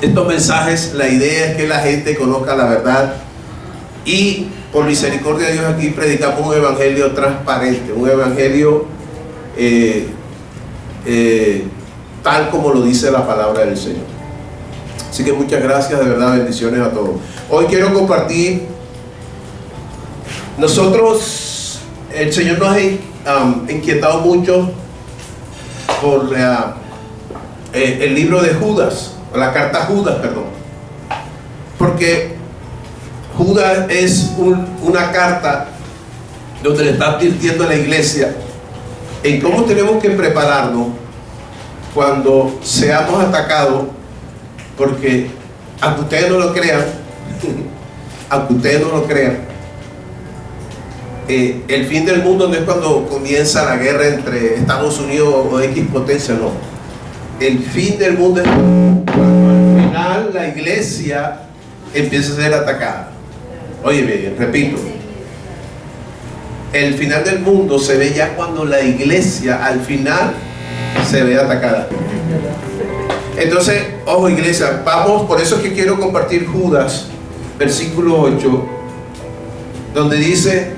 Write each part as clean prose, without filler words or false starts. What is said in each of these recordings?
estos mensajes, la idea es que la gente conozca la verdad y por misericordia de Dios aquí predicamos un evangelio transparente, un evangelio tal como lo dice la palabra del Señor. Así que muchas gracias, de verdad, bendiciones a todos. Hoy quiero compartir, nosotros, el Señor nos ha inquietado mucho por el libro de Judas, o la carta a Judas, perdón, porque Judas es una carta donde le está advirtiendo a la iglesia en cómo tenemos que prepararnos cuando seamos atacados, porque aunque ustedes no lo crean, aunque ustedes no lo crean, el fin del mundo no es cuando comienza la guerra entre Estados Unidos o X potencia, no. El fin del mundo es cuando al final la iglesia empieza a ser atacada. Oye bien, repito, el final del mundo se ve ya cuando la iglesia al final se ve atacada. Entonces, ojo iglesia, vamos, por eso es que quiero compartir Judas, versículo 8, donde dice,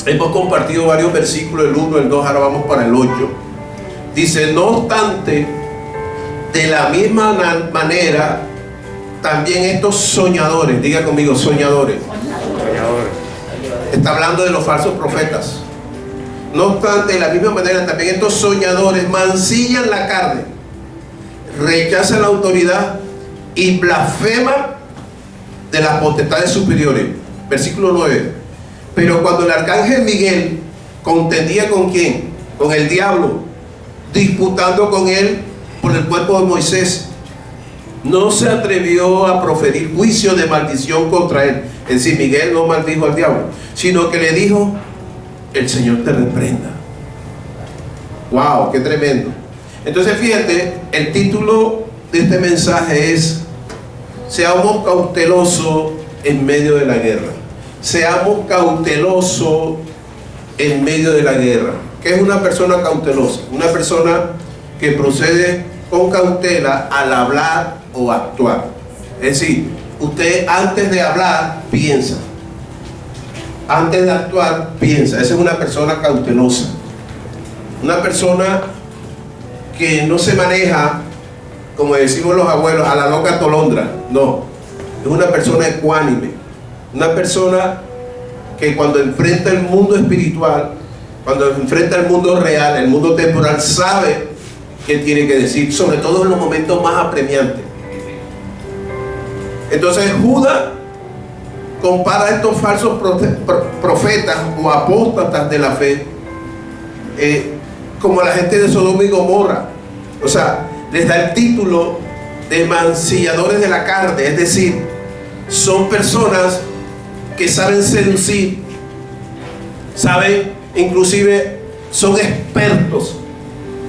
hemos compartido varios versículos, el 1, el 2, ahora vamos para el 8. Dice, no obstante, de la misma manera, también estos soñadores, diga conmigo, soñadores. Está hablando de los falsos profetas. No obstante, de la misma manera, también estos soñadores mancillan la carne, rechazan la autoridad y blasfeman de las potestades superiores. Versículo 9. Pero cuando el arcángel Miguel contendía ¿con quién? Con el diablo, disputando con él por el cuerpo de Moisés, no se atrevió a proferir juicio de maldición contra él. Es decir, Miguel no maldijo al diablo, sino que le dijo, el Señor te reprenda. Wow, qué tremendo. Entonces fíjate, el título de este mensaje es, seamos cautelosos en medio de la guerra. Seamos cautelosos en medio de la guerra. ¿Qué es una persona cautelosa? Una persona que procede con cautela al hablar o actuar. Es decir, usted antes de hablar piensa, antes de actuar piensa. Esa es una persona cautelosa, una persona que no se maneja, como decimos los abuelos, a la loca tolondra. No, es una persona ecuánime, una persona que cuando enfrenta el mundo espiritual, cuando enfrenta el mundo real, el mundo temporal, sabe qué tiene que decir, sobre todo en los momentos más apremiantes. Entonces Judas compara a estos falsos profetas o apóstatas de la fe como la gente de Sodoma y Gomorra. O sea, les da el título de mancilladores de la carne, es decir, son personas que saben seducir, saben, inclusive son expertos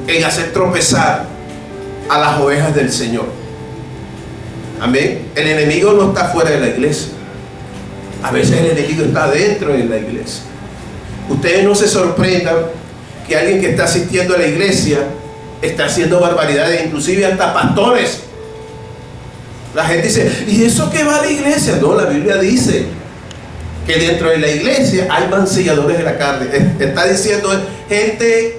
en hacer tropezar a las ovejas del Señor. Amén. El enemigo no está fuera de la iglesia. A veces el enemigo está dentro de la iglesia. Ustedes no se sorprendan que alguien que está asistiendo a la iglesia está haciendo barbaridades, inclusive hasta pastores. La gente dice, ¿y eso qué va a la iglesia? No, la Biblia dice que dentro de la iglesia hay mancilladores de la carne. Está diciendo gente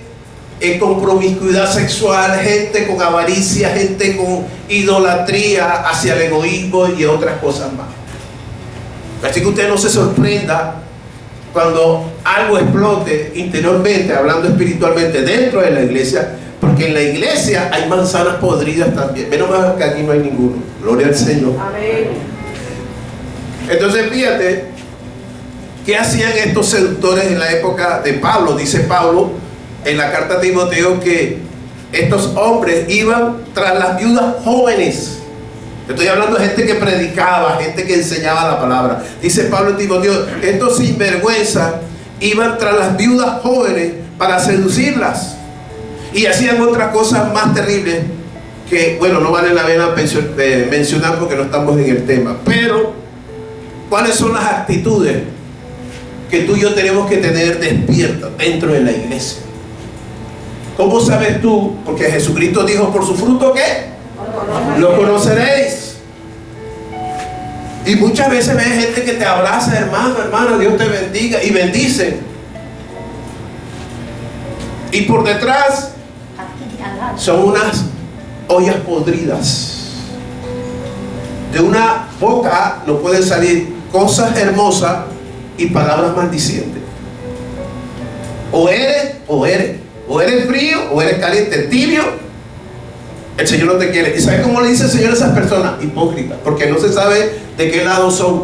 con promiscuidad sexual, gente con avaricia, gente con idolatría hacia el egoísmo y otras cosas más. Así que usted no se sorprenda cuando algo explote interiormente, hablando espiritualmente dentro de la iglesia, porque en la iglesia hay manzanas podridas también. Menos mal que aquí no hay ninguno. Gloria al Señor. Amén. Entonces fíjate, ¿qué hacían estos seductores en la época de Pablo? Dice Pablo en la carta a Timoteo que estos hombres iban tras las viudas jóvenes. Estoy hablando de gente que predicaba, gente que enseñaba la palabra. Dice Pablo en Timoteo, estos sinvergüenzas iban tras las viudas jóvenes para seducirlas. Y hacían otras cosas más terribles que, bueno, no vale la pena mencionar porque no estamos en el tema. Pero, ¿cuáles son las actitudes que tú y yo tenemos que tener despiertas dentro de la iglesia? ¿Cómo sabes tú? Porque Jesucristo dijo, ¿por su fruto qué? Lo conoceréis. Y muchas veces ves gente que te abraza, hermano, hermana, Dios te bendiga, y bendice. Y por detrás son unas ollas podridas. De una boca no pueden salir cosas hermosas y palabras maldicientes. O eres frío o eres caliente, tibio. El Señor no te quiere. ¿Y sabe cómo le dice el Señor a esas personas? Hipócritas, porque no se sabe de qué lado son.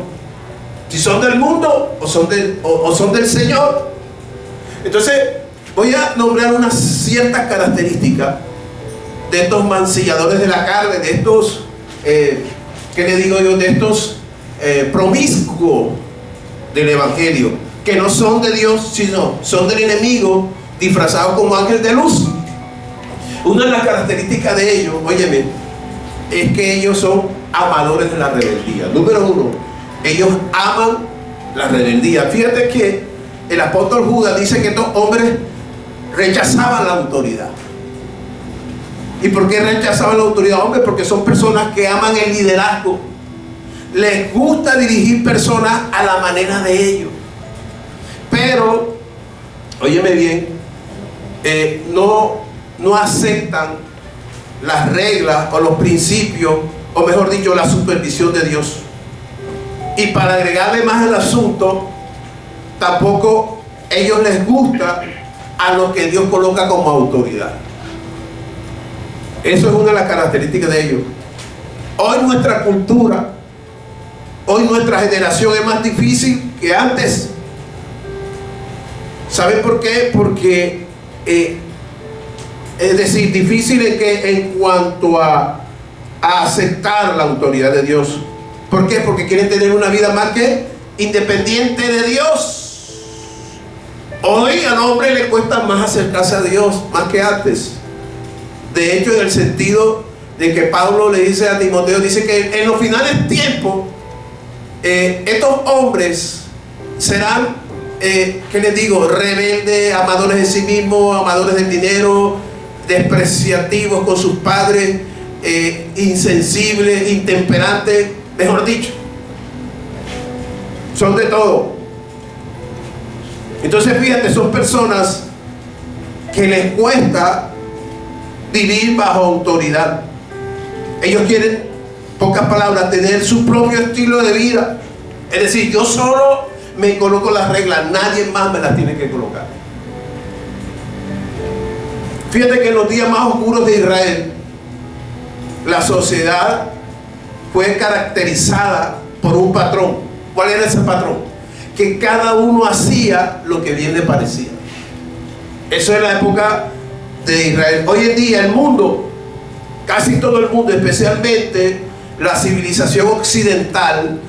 Si son del mundo o son del Señor. Entonces voy a nombrar unas ciertas características de estos mancilladores de la carne, de estos, ¿qué le digo yo? De estos promiscuos del Evangelio, que no son de Dios, sino son del enemigo, disfrazados como ángel de luz. Una de las características de ellos, óyeme, es que ellos son amadores de la rebeldía. Número uno, ellos aman la rebeldía. Fíjate que el apóstol Judas dice que estos hombres rechazaban la autoridad. ¿Y por qué rechazaban la autoridad? Hombre, porque son personas que aman el liderazgo. Les gusta dirigir personas a la manera de ellos. Pero, óyeme bien, no aceptan las reglas o los principios, o mejor dicho, la supervisión de Dios. Y para agregarle más al asunto, tampoco ellos les gusta a lo que Dios coloca como autoridad. Eso es una de las características de ellos. Hoy nuestra cultura, hoy nuestra generación es más difícil que antes. ¿Saben por qué? Porque es decir, difícil en cuanto a aceptar la autoridad de Dios. ¿Por qué? Porque quieren tener una vida más que independiente de Dios. Hoy al hombre le cuesta más acercarse a Dios, más que antes. De hecho, en el sentido de que Pablo le dice a Timoteo, dice que en los finales tiempos estos hombres serán, ¿qué les digo? Rebeldes, amadores de sí mismos, amadores del dinero, despreciativos con sus padres, insensibles, intemperantes, mejor dicho, son de todo. Entonces fíjate, son personas que les cuesta vivir bajo autoridad. Ellos quieren, pocas palabras, tener su propio estilo de vida. Es decir, yo solo me coloco las reglas, nadie más me las tiene que colocar. Fíjate que en los días más oscuros de Israel, la sociedad fue caracterizada por un patrón. ¿Cuál era ese patrón? Que cada uno hacía lo que bien le parecía. Eso es la época de Israel. Hoy en día el mundo, casi todo el mundo, especialmente la civilización occidental,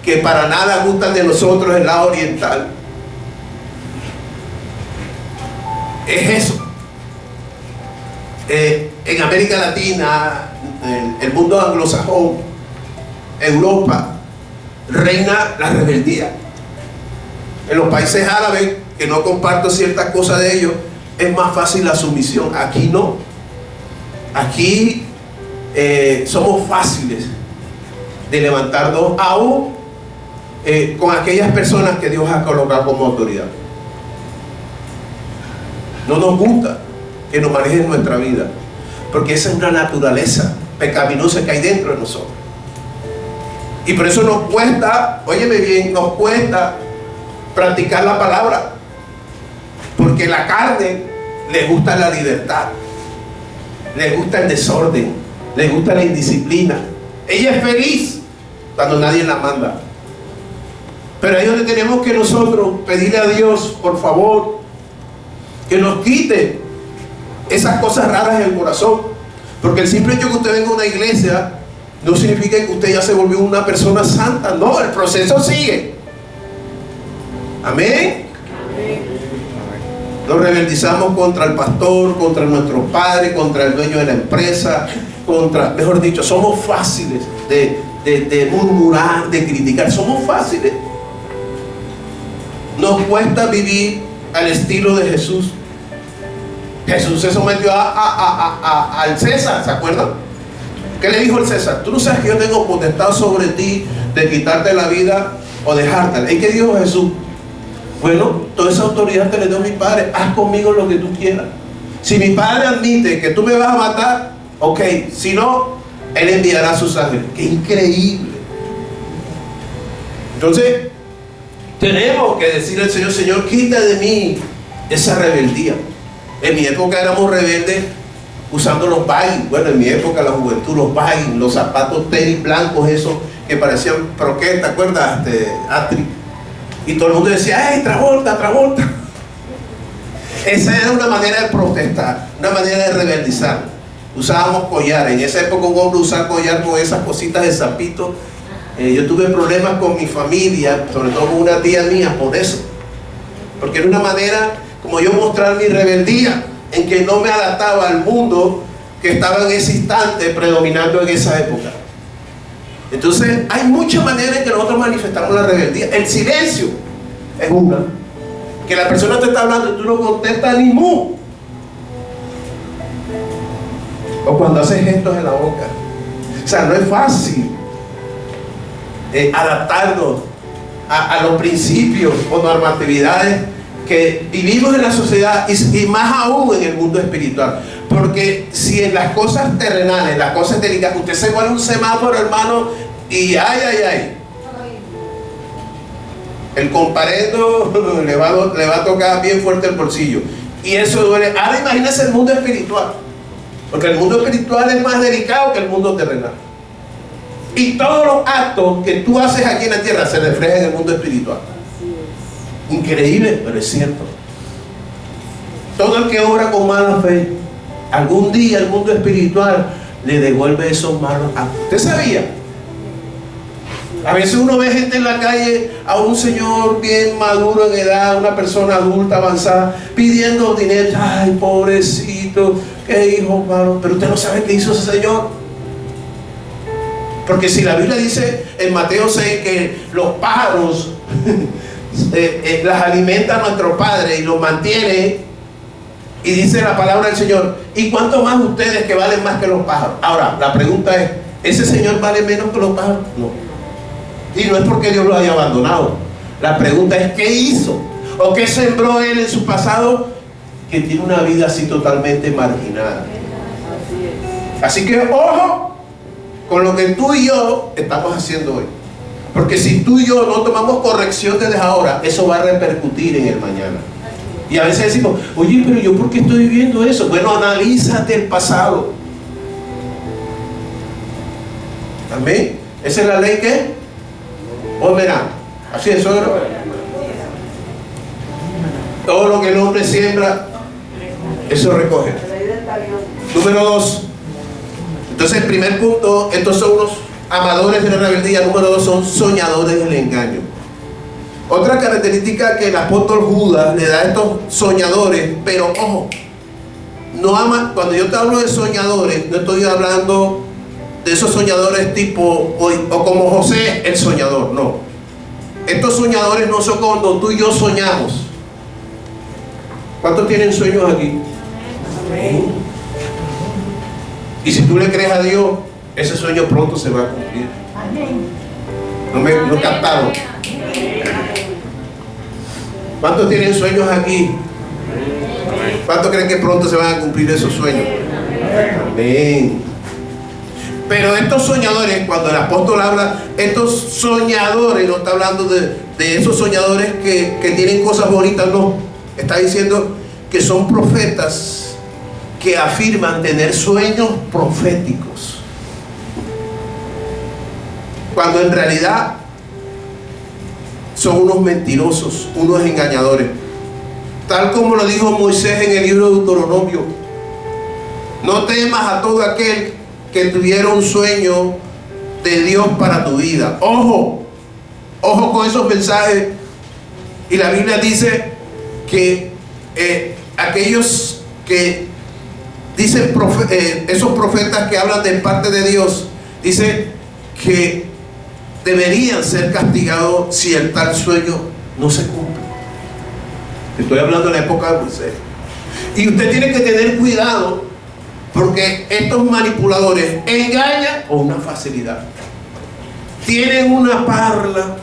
que para nada gustan de nosotros, el lado oriental, es eso. En América Latina, el mundo anglosajón, Europa, reina la rebeldía. En los países árabes, que no comparto ciertas cosas de ellos, es más fácil la sumisión. Aquí no. Aquí somos fáciles de levantarnos, aún con aquellas personas que Dios ha colocado como autoridad. No nos gusta que nos manejen nuestra vida, porque esa es una naturaleza pecaminosa que hay dentro de nosotros. Y por eso nos cuesta, óyeme bien, nos cuesta practicar la palabra, porque la carne le gusta la libertad, le gusta el desorden, le gusta la indisciplina. Ella es feliz cuando nadie la manda. Pero ahí es donde tenemos que nosotros pedirle a Dios, por favor, que nos quite esas cosas raras en el corazón. Porque el simple hecho que usted venga a una iglesia no significa que usted ya se volvió una persona santa. No, el proceso sigue. Amén. Nos rebeldizamos contra el pastor, contra nuestros padres, contra el dueño de la empresa, mejor dicho, somos fáciles de murmurar, de criticar. Somos fáciles. Nos cuesta vivir al estilo de Jesús. Jesús se sometió al César, ¿se acuerdan? ¿Qué le dijo el César? Tú no sabes que yo tengo potestad sobre ti de quitarte la vida o dejártela. ¿Y qué dijo Jesús? Bueno, toda esa autoridad te la dio mi Padre. Haz conmigo lo que tú quieras. Si mi Padre admite que tú me vas a matar, ok. Si no, Él enviará a sus ángeles. ¡Qué increíble! Entonces, tenemos que decirle al Señor: Señor, quita de mí esa rebeldía. En mi época éramos rebeldes usando los baggy. Bueno, en mi época, la juventud, los baggy, los zapatos tenis blancos, esos que parecían croquetas, ¿te acuerdas? Astrid. Y todo el mundo decía: ¡ay, Travolta, Travolta! Esa era una manera de protestar, una manera de rebeldizar. Usábamos collares. En esa época un hombre usaba collar con esas cositas de zapito. Yo tuve problemas con mi familia, sobre todo con una tía mía, por eso. Porque era una manera como yo mostrar mi rebeldía, en que no me adaptaba al mundo que estaba en ese instante predominando en esa época. Entonces hay muchas maneras en que nosotros manifestamos la rebeldía. El silencio es una. Que la persona te está hablando y tú no contestas ni mu. O cuando haces gestos en la boca. O sea, no es fácil adaptarnos a los principios o normatividades que vivimos en la sociedad, y más aún en el mundo espiritual. Porque si en las cosas terrenales, las cosas delicadas, usted se vuelve un semáforo, hermano, y ay, el comparendo le va a tocar bien fuerte el bolsillo, y eso duele. Ahora imagínese el mundo espiritual, porque el mundo espiritual es más delicado que el mundo terrenal, y todos los actos que tú haces aquí en la tierra se reflejan en el mundo espiritual. Increíble, pero es cierto. Todo el que obra con mala fe, algún día el mundo espiritual le devuelve esos malos actos. ¿Usted sabía? A veces uno ve gente en la calle, a un señor bien maduro en edad, una persona adulta, avanzada, pidiendo dinero. Ay, pobrecito, qué hijo malo. Pero usted no sabe qué hizo ese señor. Porque si la Biblia dice en Mateo 6 que los pájaros las alimenta nuestro Padre y los mantiene, y dice la palabra del Señor: ¿y cuánto más ustedes, que valen más que los pájaros? Ahora, la pregunta es: ¿ese Señor vale menos que los pájaros? No. Y no es porque Dios lo haya abandonado. La pregunta es: ¿qué hizo? ¿O qué sembró Él en su pasado que tiene una vida así totalmente marginada? Así que ojo con lo que tú y yo estamos haciendo hoy. Porque si tú y yo no tomamos corrección desde ahora, eso va a repercutir en el mañana. Y a veces decimos: oye, pero yo ¿por qué estoy viviendo eso? Bueno, analízate el pasado. Amén. ¿Esa es la ley que? Oh, mira, así es, suegro. Todo lo que el hombre siembra, eso recoge. Número 2. Entonces, el primer punto, estos son unos amadores de la rebeldía. Número 2, son soñadores del engaño. Otra característica que el apóstol Judas le da a estos soñadores, pero ojo, no ama. Cuando yo te hablo de soñadores, no estoy hablando de esos soñadores tipo o como José el soñador, no. Estos soñadores no son cuando tú y yo soñamos. ¿Cuántos tienen sueños aquí? Amén. Y si tú le crees a Dios, ese sueño pronto se va a cumplir. No captaron. ¿Cuántos tienen sueños aquí? ¿Cuántos creen que pronto se van a cumplir esos sueños? Amén. Pero estos soñadores, cuando el apóstol habla, estos soñadores, no está hablando de esos soñadores que tienen cosas bonitas, no. Está diciendo que son profetas que afirman tener sueños proféticos, cuando en realidad son unos mentirosos, unos engañadores. Tal como lo dijo Moisés en el libro de Deuteronomio: no temas a todo aquel que tuviera un sueño de Dios para tu vida. Ojo con esos mensajes. Y la Biblia dice que aquellos que dicen, esos profetas que hablan de parte de Dios, dice que deberían ser castigados si el tal sueño no se cumple. Estoy hablando de la época de Moisés. Y usted tiene que tener cuidado, Porque estos manipuladores engañan con una facilidad. Tienen una parla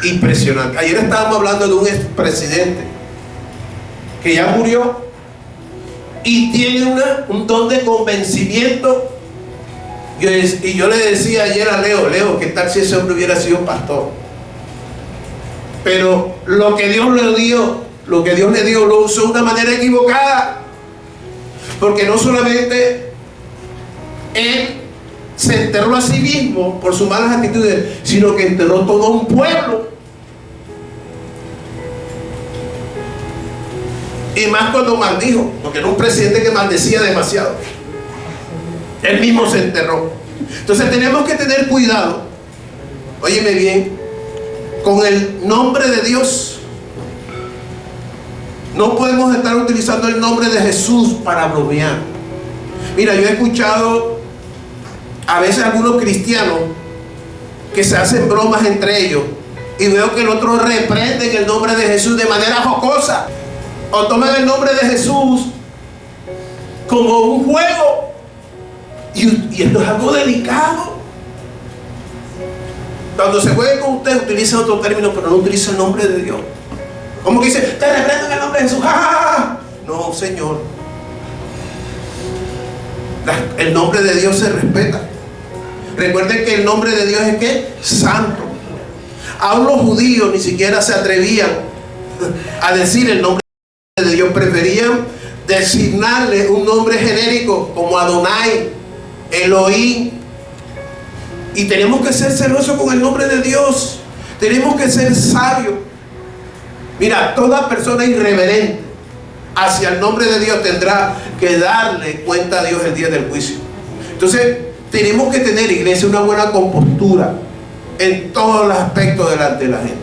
impresionante. Ayer estábamos hablando de un expresidente que ya murió y tiene un don de convencimiento. Y yo le decía ayer a Leo, ¿qué tal si ese hombre hubiera sido pastor? Pero lo que Dios le dio, lo usó de una manera equivocada. Porque no solamente él se enterró a sí mismo por sus malas actitudes, sino que enterró todo un pueblo. Y más cuando maldijo, porque era un presidente que maldecía demasiado. Él mismo se enterró. Entonces tenemos que tener cuidado, óyeme bien, con el nombre de Dios. No podemos estar utilizando el nombre de Jesús para bromear. Mira, yo he escuchado a veces algunos cristianos que se hacen bromas entre ellos y veo que el otro reprenden el nombre de Jesús de manera jocosa, o toman el nombre de Jesús como un juego, y esto es algo delicado. Cuando se juegue con usted, utiliza otro término, pero no utiliza el nombre de Dios. Como que dice, te reprendo en el nombre de Jesús. ¡Ja, ja, ja! No, Señor. El nombre de Dios se respeta. Recuerden que el nombre de Dios es ¿qué? Santo. Aún los judíos ni siquiera se atrevían a decir el nombre de Dios. Preferían designarle un nombre genérico como Adonai, Elohim. Y tenemos que ser celosos con el nombre de Dios. Tenemos que ser sabios. Mira, toda persona irreverente hacia el nombre de Dios tendrá que darle cuenta a Dios el día del juicio. Entonces, tenemos que tener, iglesia, una buena compostura en todos los aspectos delante de la gente.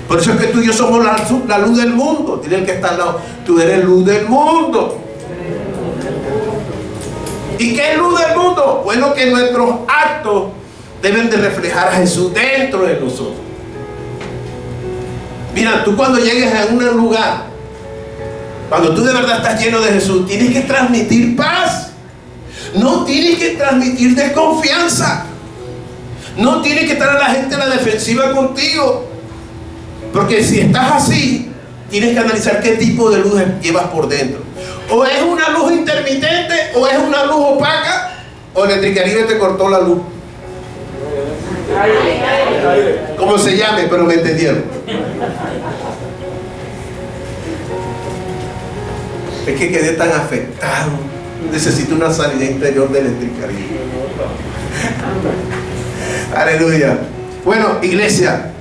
Por eso es que tú y yo somos la luz del mundo. Dile al que está al lado, tú eres luz del mundo. ¿Y qué es luz del mundo? Bueno, que nuestros actos deben de reflejar a Jesús dentro de nosotros. Mira, tú cuando llegues a un lugar, cuando tú de verdad estás lleno de Jesús, tienes que transmitir paz. No tienes que transmitir desconfianza. No tienes que estar a la gente a la defensiva contigo. Porque si estás así, tienes que analizar qué tipo de luz llevas por dentro. O es una luz intermitente, o es una luz opaca, o Electricaribe te cortó la luz. Como se llame, pero me entendieron. Es que quedé tan afectado. Necesito una salida interior de Electricaribe. Aleluya. Bueno, iglesia,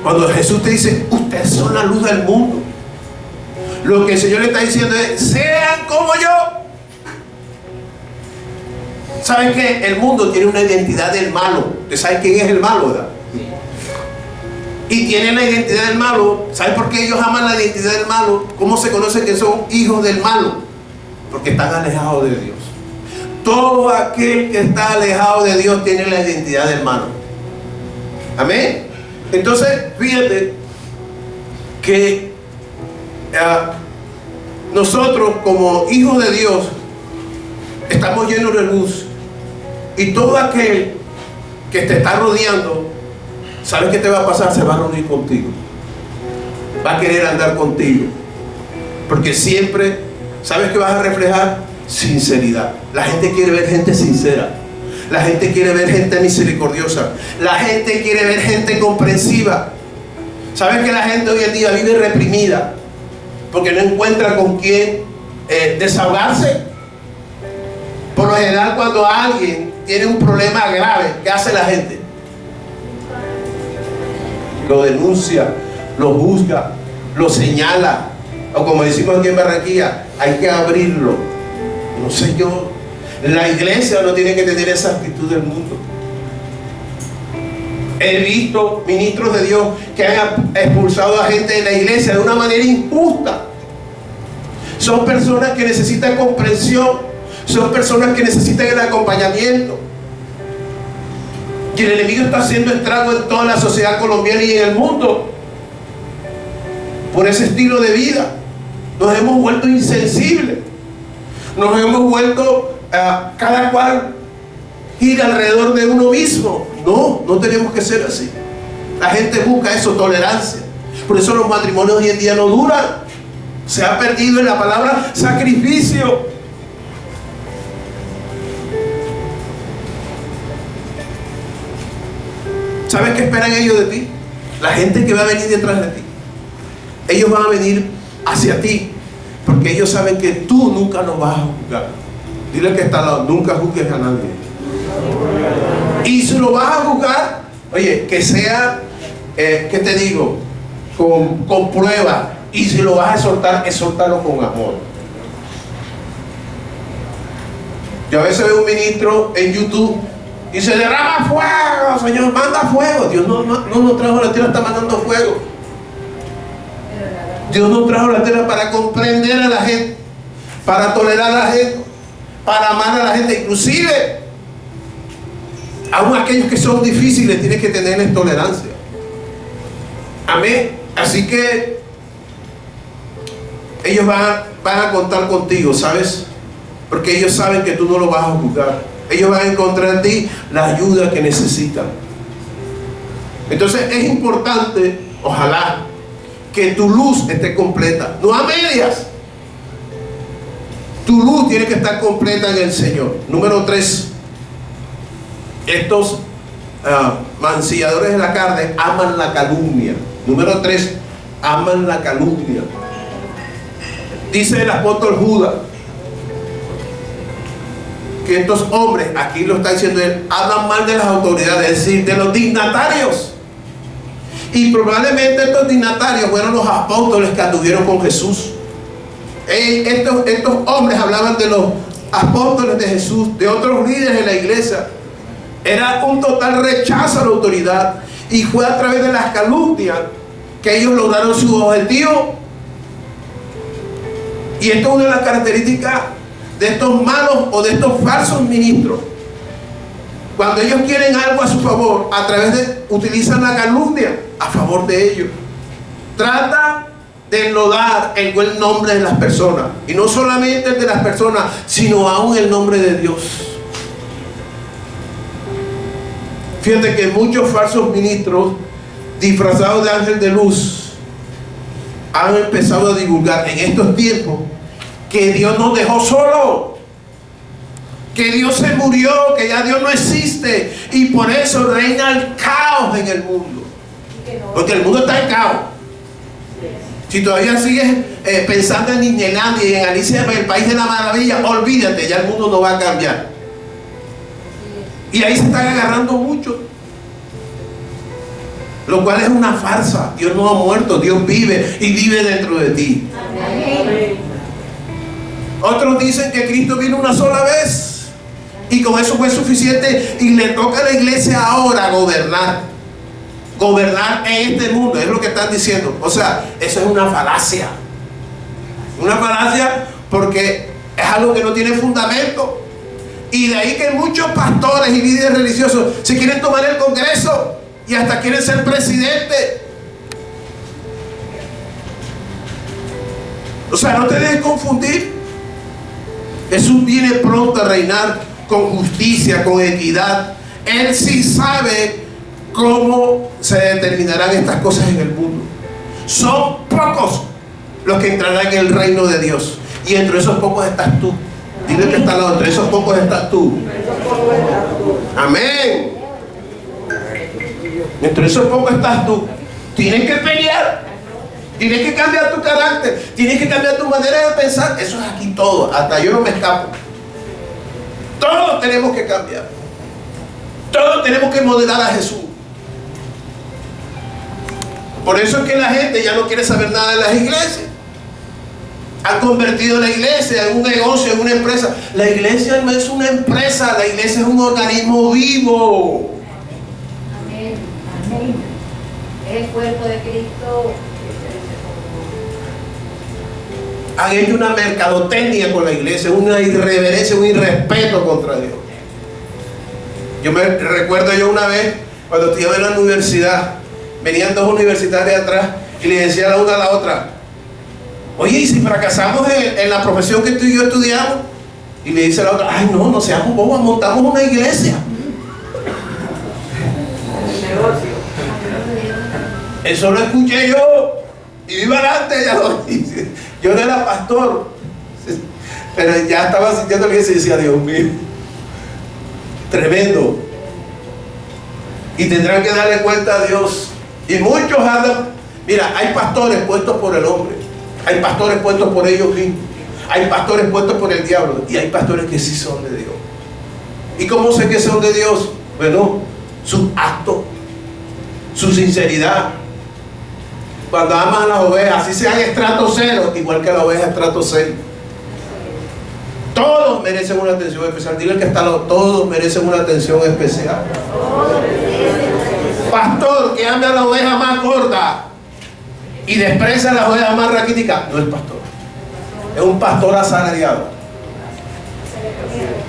cuando Jesús te dice, ustedes son la luz del mundo, lo que el Señor le está diciendo es, sean como yo. ¿Saben que el mundo tiene una identidad del malo? ¿Usted sabe quién es el malo, verdad? Y tienen la identidad del malo. ¿Saben por qué ellos aman la identidad del malo? ¿Cómo se conoce que son hijos del malo? Porque están alejados de Dios. Todo aquel que está alejado de Dios tiene la identidad del malo. Amén. Entonces, fíjate que nosotros como hijos de Dios estamos llenos de luz. Y todo aquel que te está rodeando, ¿sabes qué te va a pasar? Se va a reunir contigo. Va a querer andar contigo. Porque siempre, ¿sabes qué vas a reflejar? Sinceridad. La gente quiere ver gente sincera. La gente quiere ver gente misericordiosa. La gente quiere ver gente comprensiva. ¿Sabes que la gente hoy en día vive reprimida? Porque no encuentra con quién desahogarse. Por lo general, cuando alguien tiene un problema grave, ¿qué hace la gente? Lo denuncia, lo juzga, lo señala. O como decimos aquí en Barranquilla, hay que abrirlo. No sé yo. La iglesia no tiene que tener esa actitud del mundo. He visto ministros de Dios que han expulsado a gente de la iglesia de una manera injusta. Son personas que necesitan comprensión. Son personas que necesitan el acompañamiento. Y el enemigo está haciendo estrago en toda la sociedad colombiana y en el mundo por ese estilo de vida. Nos hemos vuelto insensibles. Nos hemos vuelto cada cual ir alrededor de uno mismo. No, no tenemos que ser así. La gente busca eso, tolerancia. Por eso los matrimonios hoy en día no duran. Se ha perdido en la palabra sacrificio. ¿Sabes qué esperan ellos de ti? La gente que va a venir detrás de ti. Ellos van a venir hacia ti porque ellos saben que tú nunca los vas a juzgar. Dile que está al lado, nunca juzgues a nadie. Y si lo vas a juzgar, oye, que sea, ¿qué te digo? Con prueba. Y si lo vas a exhortar, exhórtalo con amor. Yo a veces veo un ministro en YouTube y se derrama fuego, Señor, manda fuego. Dios no nos trajo a la tierra, está mandando fuego. Dios nos trajo a la tierra para comprender a la gente, para tolerar a la gente, para amar a la gente. Inclusive, aún aquellos que son difíciles, tienes que tenerles tolerancia. Amén. Así que ellos van a contar contigo, ¿sabes? Porque ellos saben que tú no lo vas a juzgar. Ellos van a encontrar en ti la ayuda que necesitan. Entonces es importante, ojalá, que tu luz esté completa, no a medias. Tu luz tiene que estar completa en el Señor. Número 3, estos mancilladores de la carne aman la calumnia. Número 3, aman la calumnia. Dice el apóstol Judas que estos hombres, aquí lo está diciendo él, hablan mal de las autoridades, es decir, de los dignatarios. Y probablemente estos dignatarios fueron los apóstoles que anduvieron con Jesús. Estos hombres hablaban de los apóstoles de Jesús, de otros líderes de la iglesia. Era un total rechazo a la autoridad, y fue a través de las calumnias que ellos lograron su objetivo. Y esto es una de las características de estos malos o de estos falsos ministros. Cuando ellos quieren algo a su favor, utilizan la calumnia a favor de ellos. Tratan de enlodar el buen nombre de las personas, y no solamente el de las personas, sino aún el nombre de Dios. Fíjate que muchos falsos ministros disfrazados de ángel de luz han empezado a divulgar en estos tiempos que Dios nos dejó solo, que Dios se murió, que ya Dios no existe, y por eso reina el caos en el mundo. Porque el mundo está en caos. Si todavía sigues pensando en Disneylandia y en Alicia en el País de la Maravilla, olvídate, ya el mundo no va a cambiar. Y ahí se están agarrando mucho, lo cual es una farsa. Dios no ha muerto, Dios vive, y vive dentro de ti. Amén. Otros dicen que Cristo vino una sola vez y con eso fue suficiente, y le toca a la iglesia ahora gobernar en este mundo. Es lo que están diciendo. O sea, eso es una falacia. Una falacia porque es algo que no tiene fundamento. Y de ahí que muchos pastores y líderes religiosos se quieren tomar el Congreso y hasta quieren ser presidente. O sea, no te dejes confundir. Jesús viene pronto a reinar con justicia, con equidad. Él sí sabe cómo se determinarán estas cosas en el mundo. Son pocos los que entrarán en el reino de Dios, y entre esos pocos estás tú. Dile que está al lado, entre esos pocos estás tú. Amén. Entre esos pocos estás tú. Tienes que pelear. Tienes que cambiar tu carácter. Tienes que cambiar tu manera de pensar. Eso es aquí todo. Hasta yo no me escapo. Todos tenemos que cambiar. Todos tenemos que modelar a Jesús. Por eso es que la gente ya no quiere saber nada de las iglesias. Han convertido la iglesia en un negocio, en una empresa. La iglesia no es una empresa, la iglesia es un organismo vivo. Amén, amén. Es el cuerpo de Cristo. Han hecho una mercadotecnia con la iglesia, una irreverencia, un irrespeto contra Dios. Yo me recuerdo una vez, cuando estudiaba en la universidad, venían dos universitarias atrás y le decía la una a la otra: oye, ¿y si fracasamos en la profesión que tú y yo estudiamos? Y le dice a la otra, ay no, no seamos bobas, montamos una iglesia. Eso lo escuché yo. Y iba adelante, ya lo dice. Yo no era pastor, pero ya estaba sintiendo que se decía, Dios mío, tremendo. Y tendrán que darle cuenta a Dios. Y muchos andan, mira, hay pastores puestos por el hombre, hay pastores puestos por ellos mismos, hay pastores puestos por el diablo, y hay pastores que sí son de Dios. ¿Y cómo sé que son de Dios? Bueno, su acto, su sinceridad. Cuando aman a las ovejas, así sean estrato cero, igual que la oveja estrato 6. Todos merecen una atención especial. Dile que está todos merecen una atención especial. Pastor que ame a la oveja más gorda y desprecia a las ovejas más raquíticas, no es pastor. Es un pastor asalariado.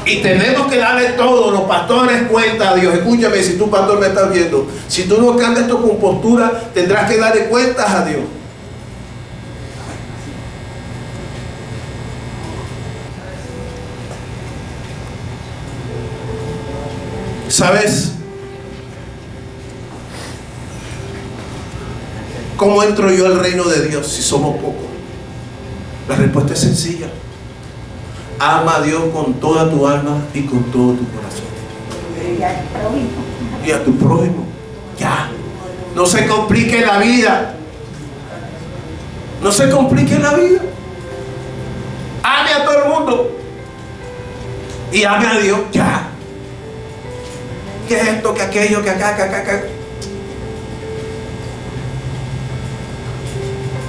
Y tenemos que darle todo, los pastores, cuenta a Dios. Escúchame, si tú, pastor, me estás viendo, si tú no cambias tu compostura, tendrás que darle cuentas a Dios. ¿Sabes cómo entro yo al reino de Dios si somos pocos? La respuesta es sencilla. Ama a Dios con toda tu alma y con todo tu corazón. Y a tu prójimo. Ya. No se complique la vida. No se complique la vida. Ame a todo el mundo. Y ame a Dios. Ya. ¿Qué es esto? ¿Qué aquello? ¿Qué acá? ¿Qué acá? ¿Qué acá?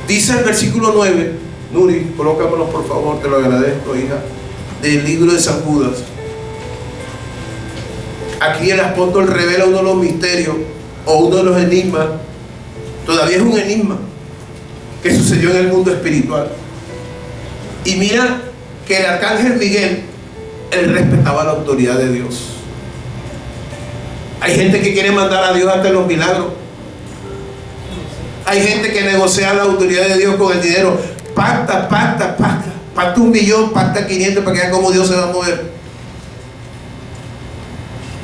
Dice el versículo 9. Nuri, colócamelo por favor, te lo agradezco, hija. Del libro de San Judas. Aquí el apóstol revela uno de los misterios o uno de los enigmas. Todavía es un enigma que sucedió en el mundo espiritual. Y mira que el arcángel Miguel, él respetaba la autoridad de Dios. Hay gente que quiere mandar a Dios hasta los milagros. Hay gente que negocia la autoridad de Dios con el dinero. Pacta 1 millón, pacta 500 para que vean cómo Dios se va a mover.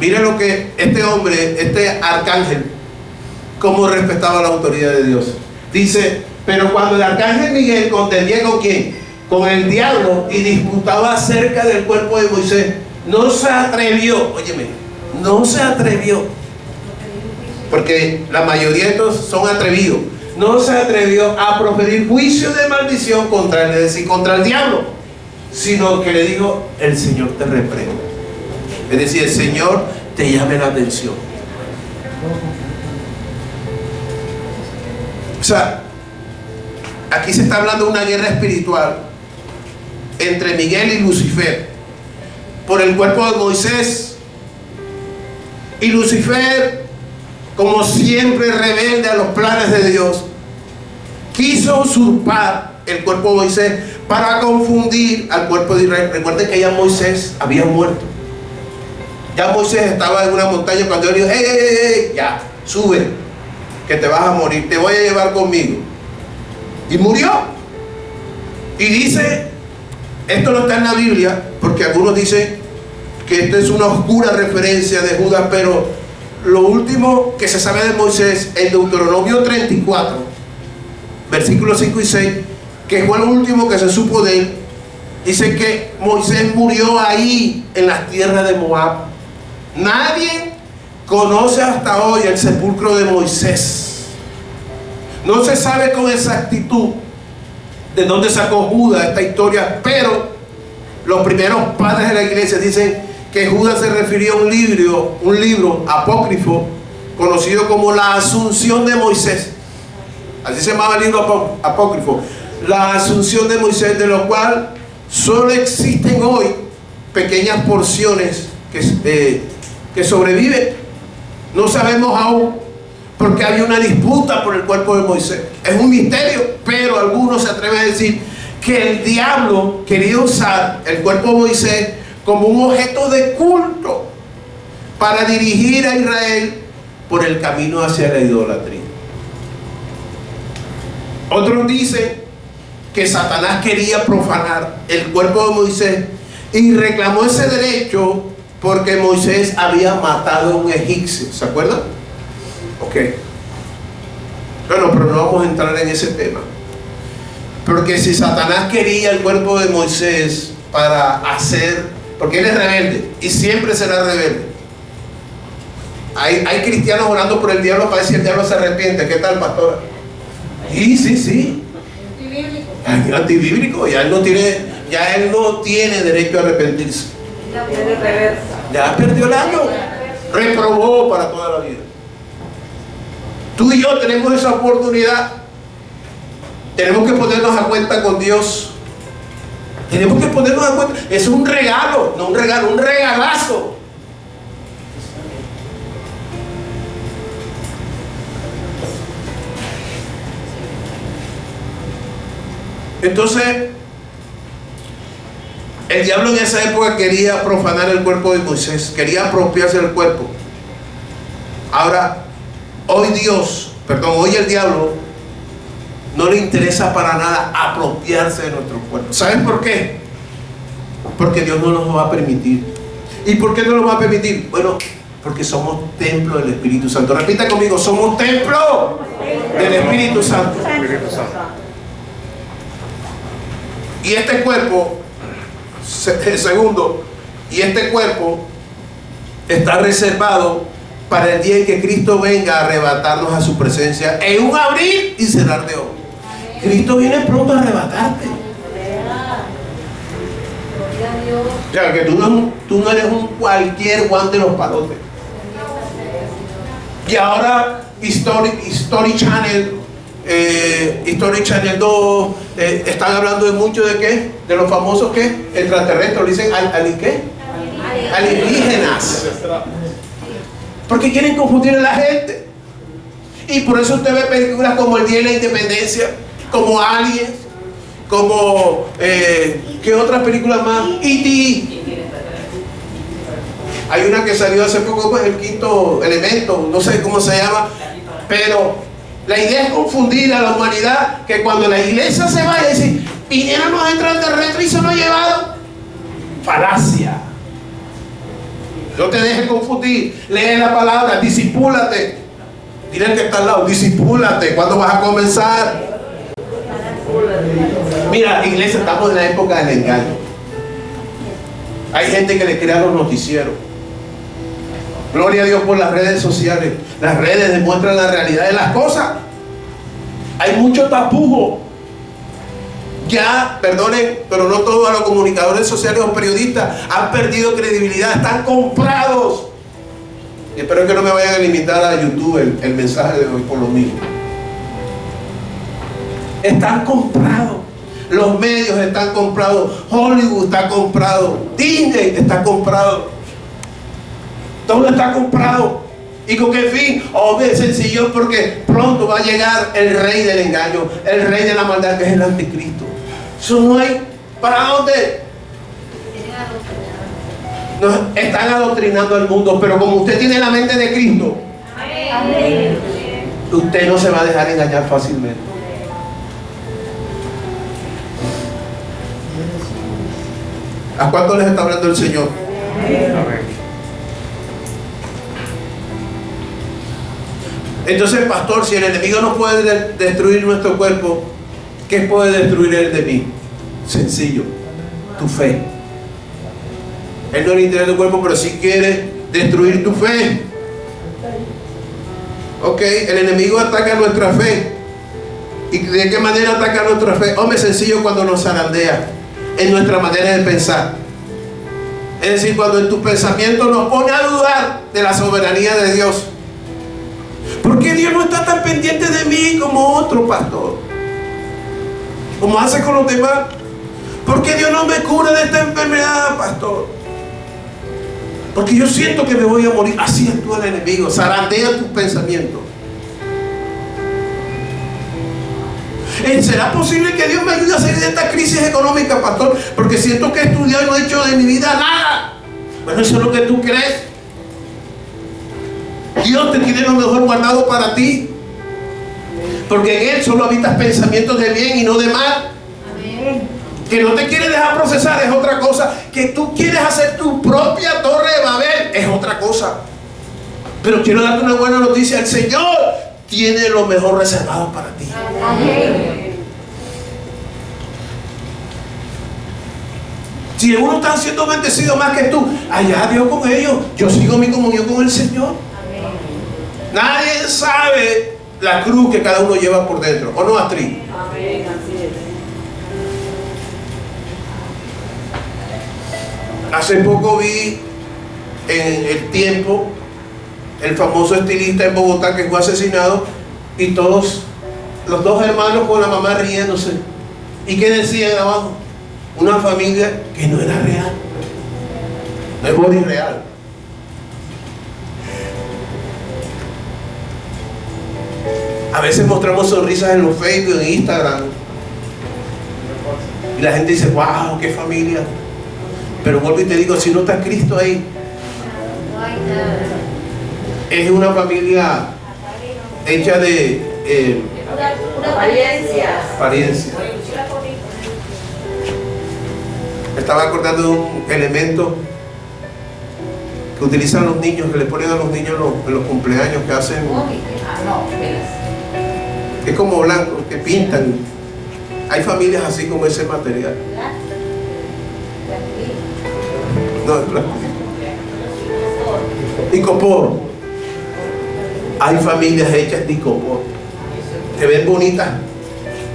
Mira lo que este hombre, este arcángel, cómo respetaba la autoridad de Dios. Dice, pero cuando el arcángel Miguel contendía con quién, con el diablo, y disputaba acerca del cuerpo de Moisés, no se atrevió, óyeme, no se atrevió, porque la mayoría de estos son atrevidos. No se atrevió a proferir juicio de maldición contra él, es decir, contra el diablo, sino que le dijo, el Señor te reprende. Es decir, el Señor te llame la atención. O sea, aquí se está hablando de una guerra espiritual entre Miguel y Lucifer por el cuerpo de Moisés. Y Lucifer, como siempre rebelde a los planes de Dios, quiso usurpar el cuerpo de Moisés para confundir al cuerpo de Israel. Recuerden que ya Moisés había muerto. Ya Moisés estaba en una montaña cuando él dijo, ¡Ey! Ya, sube, que te vas a morir, te voy a llevar conmigo. Y murió. Y dice, esto no está en la Biblia, porque algunos dicen que esto es una oscura referencia de Judas, pero lo último que se sabe de Moisés en Deuteronomio 34, versículos 5 y 6, que fue lo último que se supo de él, dice que Moisés murió ahí en las tierras de Moab. Nadie conoce hasta hoy el sepulcro de Moisés. No se sabe con exactitud de dónde sacó Judas esta historia, pero los primeros padres de la iglesia dicen que Judas se refirió a un libro apócrifo conocido como la Asunción de Moisés. Así se llamaba el libro apócrifo, la Asunción de Moisés, de lo cual solo existen hoy pequeñas porciones que sobreviven. No sabemos aún, porque había una disputa por el cuerpo de Moisés. Es un misterio, pero algunos se atreven a decir que el diablo quería usar el cuerpo de Moisés como un objeto de culto para dirigir a Israel por el camino hacia la idolatría. Otros dicen que Satanás quería profanar el cuerpo de Moisés Y reclamó ese derecho porque Moisés había matado a un egipcio. ¿Se acuerdan? Ok. Bueno, pero no vamos a entrar en ese tema. Porque si Satanás quería el cuerpo de Moisés para hacer, porque él es rebelde y siempre será rebelde. Hay cristianos orando por el diablo para ver si el diablo se arrepiente. ¿Qué tal, pastora? Sí. Antibíblico. Antibíblico. Ya él no tiene derecho a arrepentirse. Ya perdió el año. Reprobó para toda la vida. Tú y yo tenemos esa oportunidad. Tenemos que ponernos a cuenta con Dios. Tenemos que ponernos a cuenta. Es un regalo, no un regalo, un regalazo. Entonces, el diablo en esa época quería profanar el cuerpo de Moisés, quería apropiarse del cuerpo. Ahora, hoy el diablo no le interesa para nada apropiarse de nuestro cuerpo. ¿Saben por qué? Porque Dios no nos va a permitir. ¿Y por qué no nos va a permitir? Bueno, porque somos templo del Espíritu Santo. Repita conmigo, somos templo del Espíritu Santo. Y este cuerpo, segundo, y este cuerpo está reservado para el día en que Cristo venga a arrebatarnos a su presencia en un abrir y cerrar de ojos. Cristo viene pronto a arrebatarte. O sea, que tú no eres un cualquier Juan de los palotes. Y ahora History Channel 2 están hablando de mucho de qué, de los famosos ¿qué? Extraterrestres, dicen ¿qué? Alienígenas. Porque quieren confundir a la gente. Y por eso usted ve películas como El Día de la Independencia, como Aliens, como ¿qué otras películas más? E.T. Hay una que salió hace poco, pues El Quinto Elemento, no sé cómo se llama, pero la idea es confundir a la humanidad, que cuando la iglesia se vaya y decir, vinieron los extraterrestres y se lo llevaron. Falacia. No te dejes confundir. Lee la palabra, disipúlate. Dile al que está al lado, disipúlate. ¿Cuándo vas a comenzar? Mira, iglesia, estamos en la época del engaño. Hay gente que le crea los noticieros. Gloria a Dios por las redes sociales. Las redes demuestran la realidad de las cosas. Hay mucho tapujo. Ya, perdonen, pero no todos los comunicadores sociales o periodistas han perdido credibilidad, están comprados. Y espero que no me vayan a limitar a YouTube el mensaje de hoy por lo mismo. Están comprados. Los medios están comprados. Hollywood está comprado. Disney está comprado. Todo está comprado. ¿Y con qué fin? Obvio, sencillo, porque pronto va a llegar el rey del engaño, el rey de la maldad, que es el anticristo. Eso no hay para dónde. Nos están adoctrinando al mundo, pero como usted tiene la mente de Cristo, Amén. usted no se va a dejar engañar fácilmente. ¿A cuánto les está hablando el Señor? Amén. Entonces, pastor, si el enemigo no puede destruir nuestro cuerpo, ¿qué puede destruir él de mí? Sencillo, tu fe. Él no le interesa tu cuerpo, pero sí quiere destruir tu fe. Ok, el enemigo ataca nuestra fe. ¿Y de qué manera ataca nuestra fe? Hombre, sencillo, cuando nos zarandea en nuestra manera de pensar. Es decir, cuando en tus pensamientos nos pone a dudar de la soberanía de Dios. ¿Por qué Dios no está tan pendiente de mí como otro pastor? Como hace con los demás. ¿Por qué Dios no me cura de esta enfermedad, pastor? Porque yo siento que me voy a morir. Así actúa el enemigo. Zarandea tus pensamientos. ¿Será posible que Dios me ayude a salir de esta crisis económica, pastor? Porque siento que he estudiado y no he hecho de mi vida nada. Bueno, eso es lo que tú crees. Dios te tiene lo mejor guardado para ti, porque en Él solo habitas pensamientos de bien y no de mal. Amén. Que no te quiere dejar procesar es otra cosa. Que tú quieres hacer tu propia torre de Babel es otra cosa. Pero quiero darte una buena noticia. El Señor tiene lo mejor reservado para ti. Amén. Si algunos están siendo bendecidos más que tú, allá Dios con ellos. Yo sigo mi comunión con el Señor. Amén. Nadie sabe la cruz que cada uno lleva por dentro. ¿O no, Astrid? Amén, así es. Hace poco vi en El Tiempo el famoso estilista en Bogotá que fue asesinado, y todos los dos hermanos con la mamá riéndose. ¿Y qué decían abajo? Una familia que no era real. No es body real. A veces mostramos sonrisas en los Facebook, en Instagram, y la gente dice, wow, qué familia. Pero vuelvo y te digo, si no está Cristo ahí, No hay nada. es una familia hecha de Una Apariencias. apariencia. Me estaba acordando de un elemento que utilizan los niños, que le ponen a los niños en los cumpleaños, que hacen, no, velas. que es como blanco, que pintan. Hay familias así como ese material. No, es plástico. Icopor. Hay familias hechas de icopor. Se ven bonitas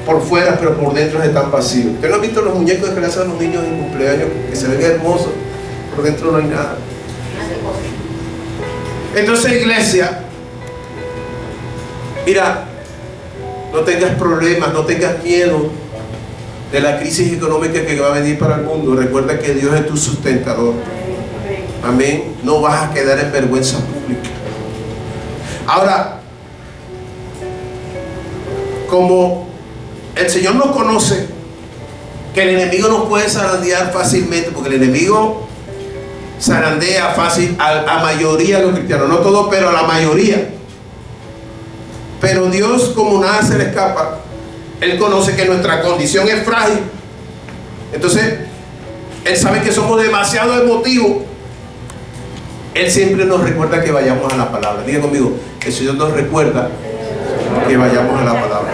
por fuera, pero por dentro están vacíos. ¿Ustedes no han visto los muñecos que le hacen a los niños en cumpleaños? Que se ven hermosos, por dentro no hay nada. Entonces, iglesia, mira, no tengas problemas, no tengas miedo de la crisis económica que va a venir para el mundo. Recuerda que Dios es tu sustentador. Amén. No vas a quedar en vergüenza pública. Ahora, como el Señor nos conoce, que el enemigo nos puede zarandear fácilmente, porque el enemigo zarandea fácil a mayoría de los cristianos, no todos, pero a la mayoría. Pero Dios, como nada se le escapa, Él conoce que nuestra condición es frágil. Entonces, Él sabe que somos demasiado emotivos. Él siempre nos recuerda que vayamos a la palabra. Diga conmigo, el Señor nos recuerda que vayamos a la palabra.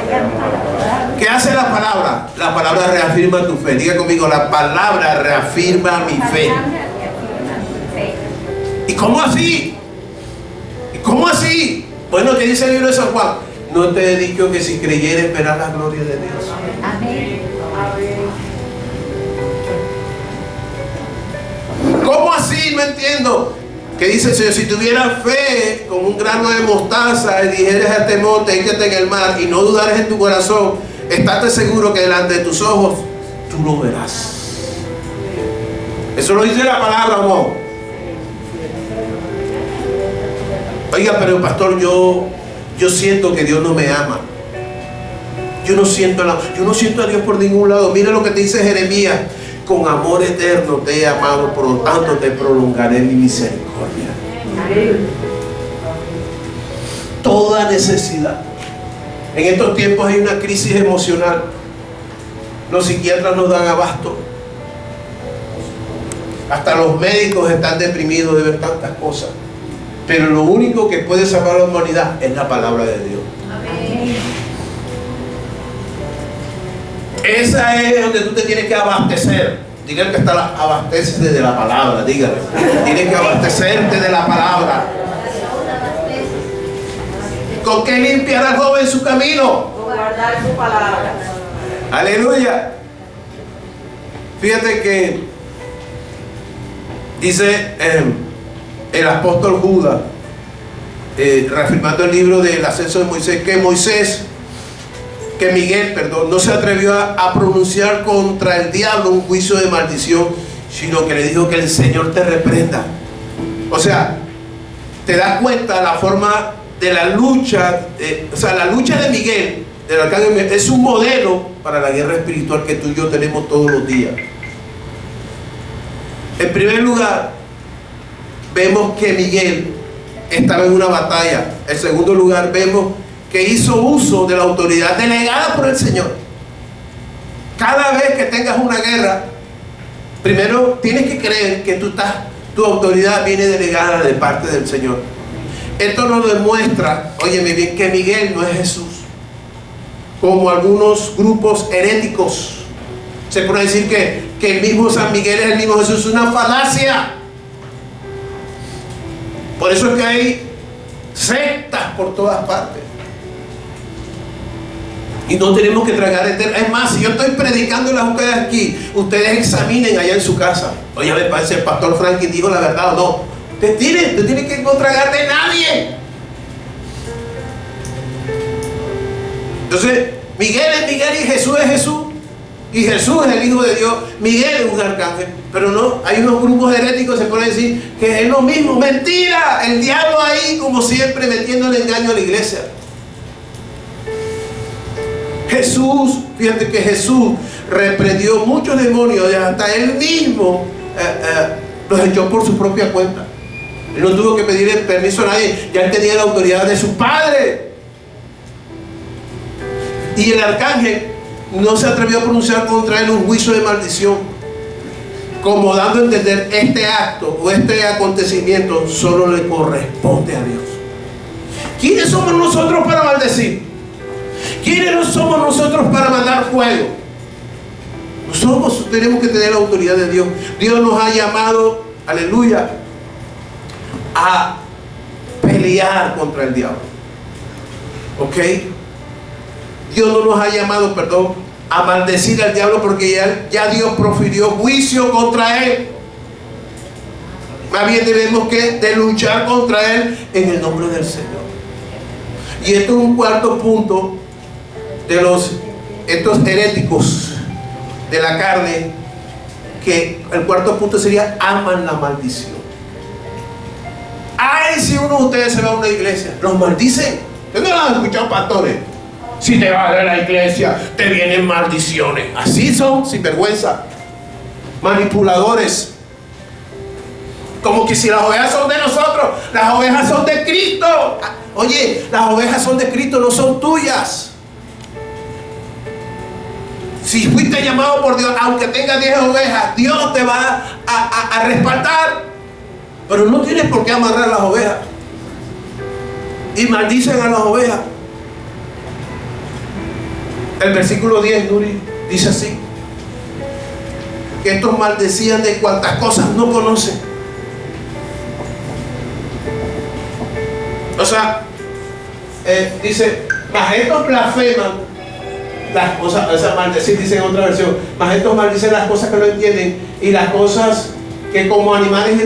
¿Qué hace la palabra? La palabra reafirma tu fe. Diga conmigo, la palabra reafirma mi fe. ¿Y cómo así? ¿Y cómo así? Bueno, ¿qué dice el libro de San Juan? No te he dicho que si creyeres verás la gloria de Dios. Amén. ¿Cómo así? No entiendo. ¿Qué dice el Señor? Si tuvieras fe como un grano de mostaza y dijeras a este monte, échate en el mar, y no dudares en tu corazón, estate seguro que delante de tus ojos tú lo verás. Eso lo dice la palabra, ¿no? Oiga, pero pastor, yo siento que Dios no me ama. Yo no siento a Dios por ningún lado. Mira lo que te dice Jeremías: con amor eterno te he amado, por lo tanto te prolongaré mi misericordia. Toda necesidad. En estos tiempos hay una crisis emocional. Los psiquiatras no dan abasto. Hasta los médicos están deprimidos de ver tantas cosas. Pero lo único que puede salvar a la humanidad es la palabra de Dios. Amén. Esa es donde tú te tienes que abastecer. Dígale que está abastecerte de la palabra. Dígale. Tienes que abastecerte de la palabra. ¿Con qué limpiará el joven su camino? Guardar su palabra. Aleluya. Fíjate que dice el apóstol Judas, reafirmando el libro del ascenso de Moisés, que Miguel, no se atrevió a pronunciar contra el diablo un juicio de maldición, sino que le dijo que el Señor te reprenda. O sea, te das cuenta la forma de la lucha, la lucha de Miguel, del arcángel Miguel, es un modelo para la guerra espiritual que tú y yo tenemos todos los días. En primer lugar, vemos que Miguel estaba en una batalla. En segundo lugar, vemos que hizo uso de la autoridad delegada por el Señor. Cada vez que tengas una guerra, primero tienes que creer que tu autoridad viene delegada de parte del Señor. Esto nos demuestra, óyeme bien, que Miguel no es Jesús, como algunos grupos heréticos se puede decir que el mismo San Miguel es el mismo Jesús. Es una falacia. Por eso es que hay sectas por todas partes. Y no tenemos que tragar entero. Es más, si yo estoy predicando las ustedes aquí, ustedes examinen allá en su casa. Oye, me parece el pastor Franklin dijo la verdad o no. Usted tiene que no tragar de nadie. Entonces, Miguel es Miguel y Jesús es Jesús. Y Jesús es el Hijo de Dios. Miguel es un arcángel. Pero no, hay unos grupos heréticos que se pueden decir que es lo mismo. Mentira. El diablo ahí, como siempre, metiendo el engaño a la iglesia. Jesús, fíjate que Jesús reprendió muchos demonios, hasta él mismo los echó por su propia cuenta. Él no tuvo que pedirle permiso a nadie, ya él tenía la autoridad de su Padre. Y el arcángel no se atrevió a pronunciar contra él un juicio de maldición, como dando a entender este acto o este acontecimiento solo le corresponde a Dios. ¿Quiénes somos nosotros para maldecir? ¿Quiénes somos nosotros para mandar fuego? Nosotros tenemos que tener la autoridad de Dios. Dios nos ha llamado, aleluya, a pelear contra el diablo. ¿Ok? Dios no nos ha llamado, a maldecir al diablo, porque ya Dios profirió juicio contra él. Más bien debemos de luchar contra él en el nombre del Señor. Y esto es un cuarto punto de estos heréticos de la carne, que el cuarto punto sería: aman la maldición. Ay, si uno de ustedes se va a una iglesia, los maldicen. ¿Ustedes no han escuchado pastores? Si te vas de la iglesia, te vienen maldiciones. Así son, sin vergüenza, manipuladores. Como que si las ovejas son de nosotros, las ovejas son de Cristo. Oye, las ovejas son de Cristo, no son tuyas. Si fuiste llamado por Dios, aunque tengas 10 ovejas, Dios te va a respaldar. Pero no tienes por qué amarrar las ovejas. Y maldicen a las ovejas. El versículo 10, Nuri, dice así: que estos maldecían de cuantas cosas no conocen. O sea, dice, mas estos blasfeman las cosas, o sea, maldecir, dice en otra versión, mas estos maldicen las cosas que no entienden, y las cosas que como animales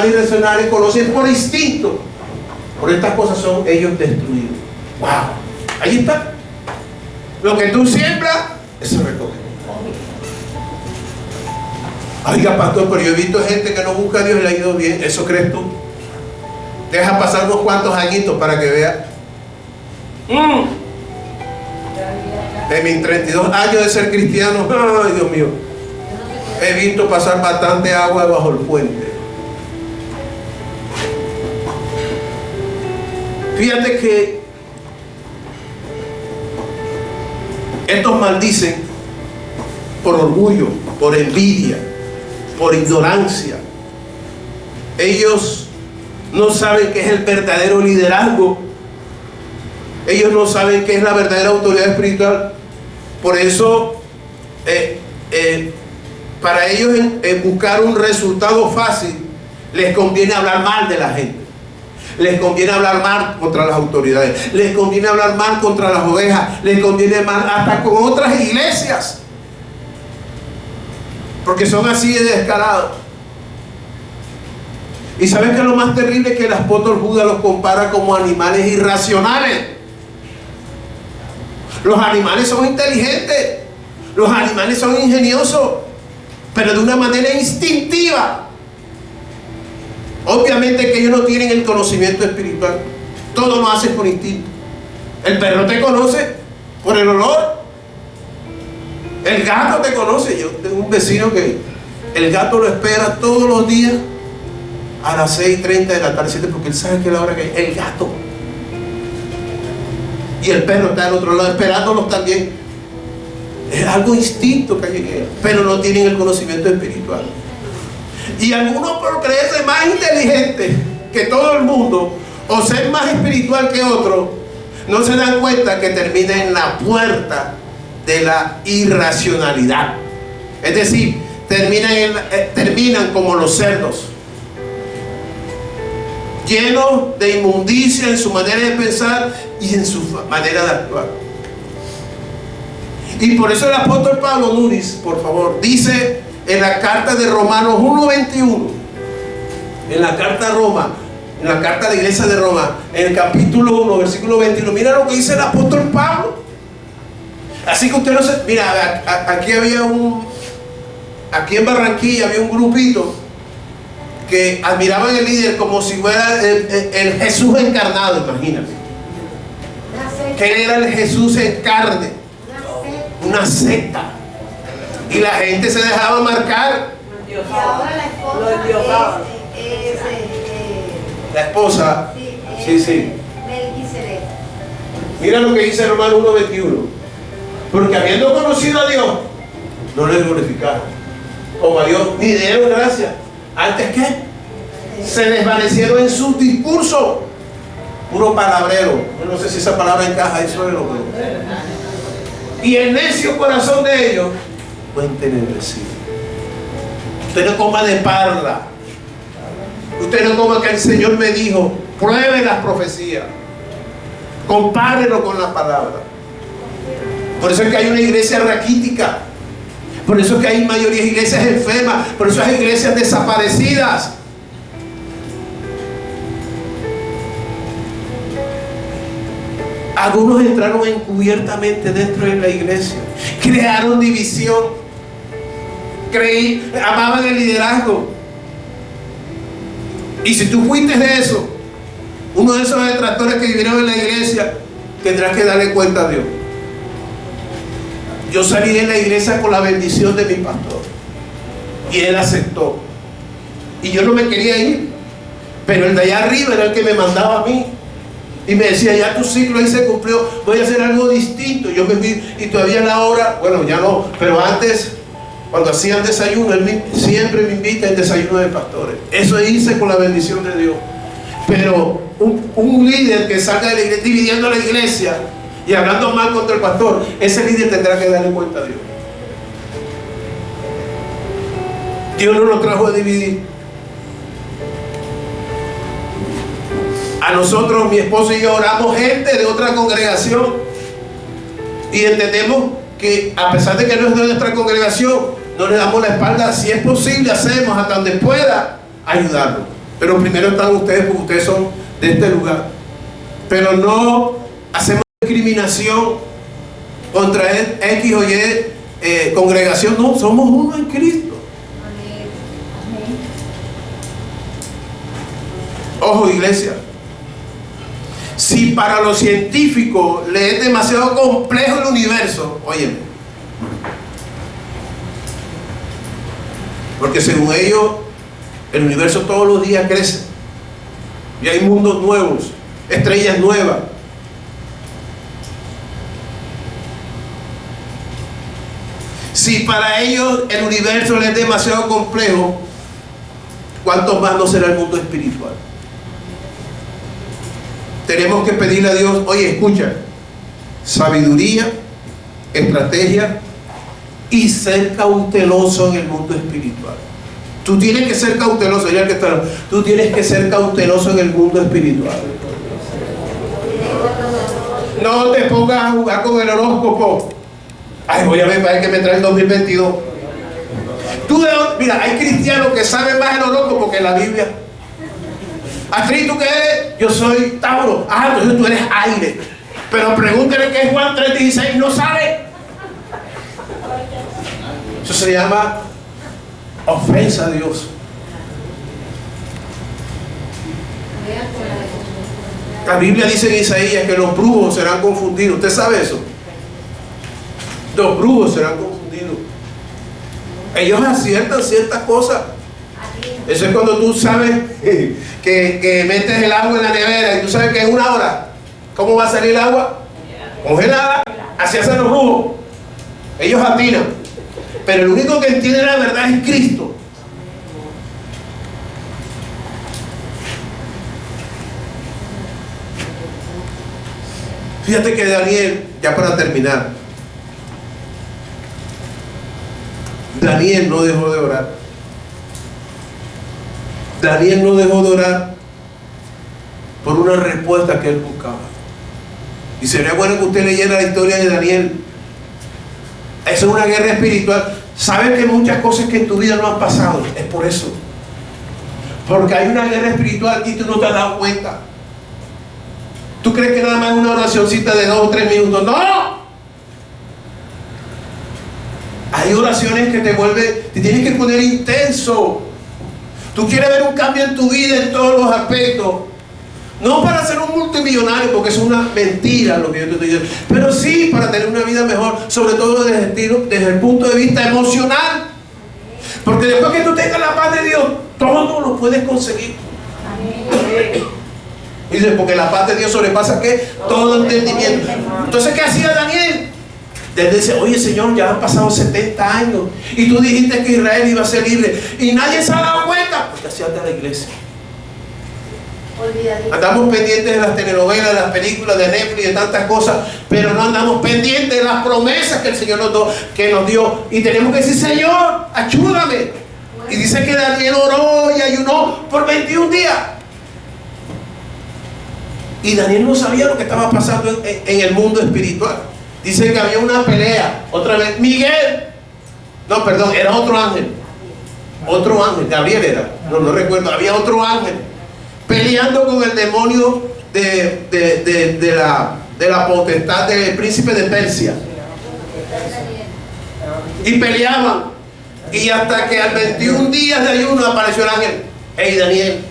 irracionales conocen por instinto. Por estas cosas son ellos destruidos. Wow, ahí está. Lo que tú siembras, eso recoge. Oiga, pastor, pero yo he visto gente que no busca a Dios y le ha ido bien. ¿Eso crees tú? Deja pasar unos cuantos añitos para que vea. De mis 32 años de ser cristiano, ay Dios mío, he visto pasar bastante agua bajo el puente. Fíjate que estos maldicen por orgullo, por envidia, por ignorancia. Ellos no saben qué es el verdadero liderazgo. Ellos no saben qué es la verdadera autoridad espiritual. Por eso, para ellos buscar un resultado fácil, les conviene hablar mal de la gente. Les conviene hablar mal contra las autoridades. Les conviene hablar mal contra las ovejas. Les conviene mal hasta con otras iglesias. Porque son así de descarados. Y ¿sabes qué es lo más terrible? Que el apóstol Judas los compara como animales irracionales. Los animales son inteligentes. Los animales son ingeniosos. Pero de una manera instintiva. Obviamente que ellos no tienen el conocimiento espiritual. Todo lo hacen por instinto. El perro te conoce por el olor. El gato te conoce. Yo tengo un vecino que el gato lo espera todos los días a las 6:30 de la tarde, porque él sabe que es la hora que hay. El gato. Y el perro está al otro lado esperándolos también. Es algo instinto que hay en ellos, pero no tienen el conocimiento espiritual. Y algunos, por creerse más inteligentes que todo el mundo o ser más espiritual que otros, no se dan cuenta que termina en la puerta de la irracionalidad. Es decir, terminan como los cerdos, llenos de inmundicia en su manera de pensar y en su manera de actuar. Y por eso el apóstol Pablo Nuris, por favor, dice en la carta de Romanos 1:21, en la carta a Roma, en la carta a la iglesia de Roma, en el capítulo 1, versículo 21, mira lo que dice el apóstol Pablo. Así que usted no se... Mira, aquí en Barranquilla había un grupito que admiraban al líder como si fuera el Jesús encarnado, imagínate. Que él era el Jesús en carne. Una secta. Y la gente se dejaba marcar. Y ahora la esposa La esposa, sí. Melquisedec. Mira lo que dice Romanos 1:21. Porque habiendo conocido a Dios, no le glorificaron como a Dios, ni dieron gracias. ¿Antes qué? Se desvanecieron en sus discursos. Puro palabrero. Yo no sé si esa palabra encaja, eso es lo que... Y el necio corazón de ellos fue entenebrecido. Usted no coma de parla. Usted no coma que el Señor me dijo. Pruebe las profecías. Compárelo con la palabra. Por eso es que hay una iglesia raquítica. Por eso es que hay mayoría de iglesias enfermas. Por eso hay iglesias desaparecidas. Algunos entraron encubiertamente dentro de la iglesia. Crearon división. Amaban el liderazgo. Y si tú fuiste de eso, uno de esos detractores que vivieron en la iglesia, tendrás que darle cuenta a Dios. Yo salí de la iglesia con la bendición de mi pastor y él aceptó. Y yo no me quería ir, pero el de allá arriba era el que me mandaba a mí. Y me decía, ya tu ciclo ahí se cumplió, voy a hacer algo distinto. Yo me fui, y todavía a la hora, bueno, ya no, pero antes, cuando hacían desayuno, él siempre me invita al desayuno de pastores. Eso es irse con la bendición de Dios. Pero un líder que salga de la iglesia, dividiendo la iglesia y hablando mal contra el pastor, ese líder tendrá que darle cuenta a Dios. Dios no nos trajo a dividir. A nosotros, mi esposo y yo, oramos gente de otra congregación y entendemos que a pesar de que no es de nuestra congregación, no le damos la espalda. Si es posible, hacemos hasta donde pueda ayudarlo. Pero primero están ustedes, porque ustedes son de este lugar. Pero no hacemos discriminación contra X o Y congregación. No, somos uno en Cristo. Ojo, iglesia. Si para los científicos le es demasiado complejo el universo, óyeme, porque según ellos el universo todos los días crece y hay mundos nuevos, estrellas nuevas. Si para ellos el universo les es demasiado complejo, ¿cuánto más no será el mundo espiritual? Tenemos que pedirle a Dios, oye, escucha, sabiduría, estrategia y ser cauteloso en el mundo espiritual. Tú tienes que ser cauteloso, ya que está, tú tienes que ser cauteloso en el mundo espiritual. No te pongas a jugar con el horóscopo. Ay, voy a ver para ver qué me trae el 2022. Mira, hay cristianos que saben más el horóscopo que la Biblia. Astrid, ¿tú qué eres? Yo soy Tauro. Ah, entonces tú eres aire. Pero pregúntale qué es Juan 3:16, no sabe. Eso se llama ofensa a Dios. La Biblia dice en Isaías que los brujos serán confundidos. ¿Usted sabe eso? Los brujos serán confundidos. Ellos aciertan ciertas cosas. Eso es cuando tú sabes que metes el agua en la nevera y tú sabes que en una hora, ¿cómo va a salir el agua? Congelada. Así hacen los brujos. Ellos atinan. Pero el único que entiende la verdad es Cristo. Fíjate que Daniel, ya para terminar, Daniel no dejó de orar. Daniel no dejó de orar por una respuesta que él buscaba. Y sería bueno que usted leyera la historia de Daniel. Esa es una guerra espiritual. Sabes que muchas cosas que en tu vida no han pasado. Es por eso. Porque hay una guerra espiritual y tú no te has dado cuenta. ¿Tú crees que nada más es una oracioncita de 2 o 3 minutos? ¡No! Hay oraciones que te tienes que poner intenso. Tú quieres ver un cambio en tu vida en todos los aspectos. No para ser un multimillonario, porque es una mentira lo que yo te estoy diciendo. Pero sí para tener una vida mejor, sobre todo desde el punto de vista emocional. Porque después que tú tengas la paz de Dios, todo lo puedes conseguir. Y dice, porque la paz de Dios sobrepasa ¿qué? Todo entendimiento. Entonces, ¿qué hacía Daniel? Él dice, oye Señor, ya han pasado 70 años y tú dijiste que Israel iba a ser libre y nadie se ha dado cuenta. Pues así anda la iglesia. Andamos pendientes de las telenovelas, de las películas, de Netflix, de tantas cosas, pero no andamos pendientes de las promesas que el Señor nos dio. Y tenemos que decir, Señor, ayúdame. Y dice que Daniel oró y ayunó por 21 días. Y Daniel no sabía lo que estaba pasando en el mundo espiritual. Dice que había una pelea. Otra vez, Miguel. No, perdón, era otro ángel. Otro ángel, Gabriel era. No recuerdo, había otro ángel peleando con el demonio de la potestad del príncipe de Persia. Y peleaban. Y hasta que al 21 días de ayuno apareció el ángel. Hey Daniel,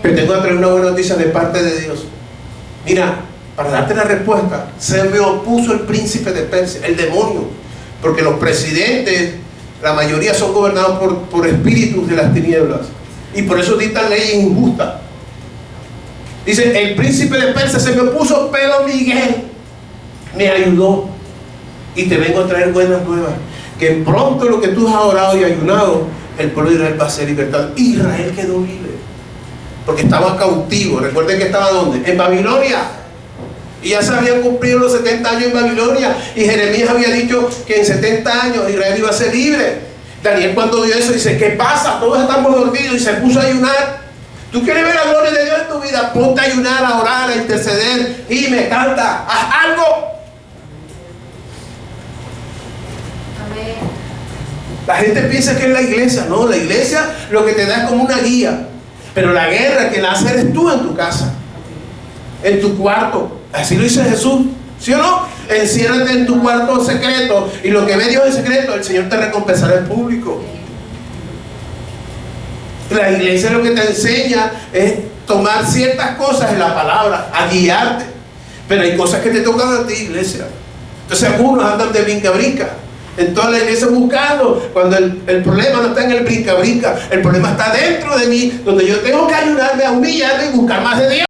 te tengo que traer una buena noticia de parte de Dios. Mira, para darte la respuesta, se me opuso el príncipe de Persia, el demonio. Porque los presidentes, la mayoría son gobernados por espíritus de las tinieblas. Y por eso dictan leyes injustas. Dice, el príncipe de Persia se me opuso, pero Miguel me ayudó. Y te vengo a traer buenas nuevas. Que pronto lo que tú has orado y ayunado, el pueblo de Israel va a ser libertado. Israel quedó libre. Porque estaba cautivo. Recuerden que estaba ¿dónde? En Babilonia. Y ya se habían cumplido los 70 años en Babilonia. Y Jeremías había dicho que en 70 años Israel iba a ser libre. Daniel cuando vio eso dice, ¿qué pasa? Todos estamos dormidos. Y se puso a ayunar. ¿Tú quieres ver la gloria de Dios en tu vida? Ponte a ayunar, a orar, a interceder. Y me canta. Haz algo. Amén. La gente piensa que es la iglesia. No, la iglesia lo que te da es como una guía. Pero la guerra que la haces eres tú en tu casa. En tu cuarto. Así lo dice Jesús, ¿sí o no? Enciérrate en tu cuarto secreto y lo que ve Dios en secreto, el Señor te recompensará en público. La iglesia lo que te enseña es tomar ciertas cosas en la palabra, a guiarte. Pero hay cosas que te tocan a ti, iglesia. Entonces algunos andan de brinca-brinca en toda la iglesia buscando, cuando el problema no está en el brinca-brinca, el problema está dentro de mí, donde yo tengo que ayudarme a humillarme y buscar más de Dios.